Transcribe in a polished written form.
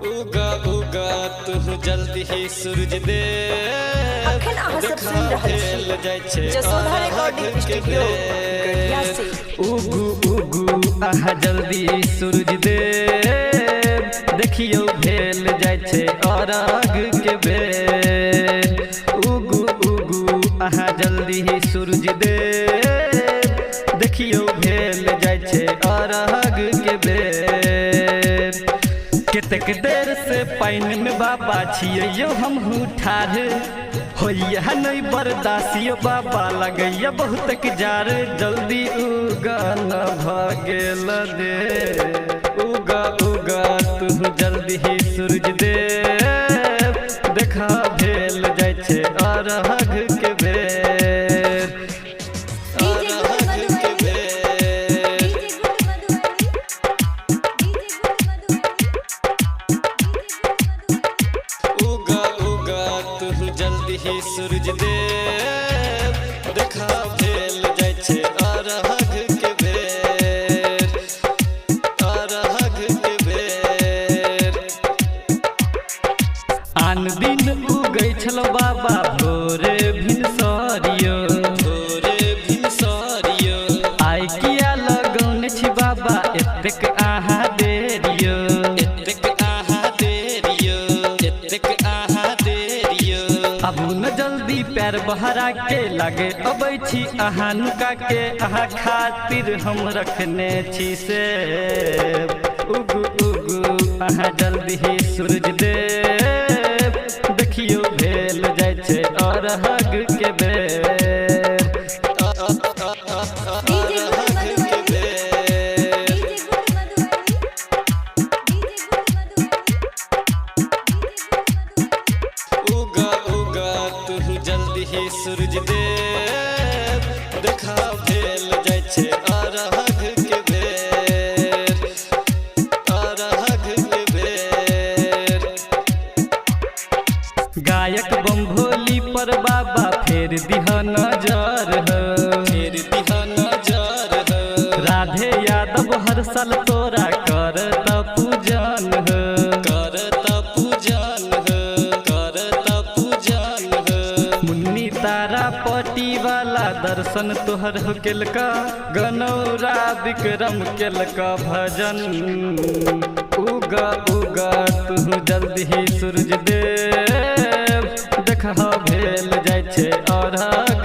उगा उगा तू जल्दी ही सूरज दे अखन अहाँ सब सुनि रहल छी जसोधा रिकॉर्डिंग स्टूडियो गढ़िया से। उगू उगू आहा जल्दी सूरज दे देखियो भेल जाय छे अरग के बेर। उगू उगू आहा जल्दी ही सूरज दे देखियो भेल जाय छे अरग के बेर। केतेक देर से पानी में बाबा छियो हम ठाढ़ होइया नहीं बर्दाश्त बाबा लगैया बहुत जार। जल्दी उगा न भगेल दे उगा उगा तू जल्दी ही सूरज दे देखा भेल जाय छे अरहग के बेर। जल्दी ही सूरज दे देखा भेल जाय छे अरहग के बेर अरहग के बेर। आन दिन उगै छलो बाबा भोरे भिनसरियो आइ किया लगौने छी बाबा एतेक आहा देरियो अबू न जल्दी पैर बहरा के लागे अबै छी अहाँ नुका के अहाँ खातिर हम रखने छी से। उगू उगू अहाँ जल्दी ही सूरज दे देखियो भेल जाय छे अरहग के बेर। जल्दी ही सूरज दे देखा भेल जाय छे अरहग के बेर अरहग के बेर। गायक बम भोली पर बाबा फेर दिह नजर राधे यादव हर साल तोरा करत पूजन तारा पटी वाला दर्शन तोहर हो केलका गनौरा विक्रम केलका भजन। उगा उगा तू जल्दी ही सूरज दे देखा भेल जाय छे अरहग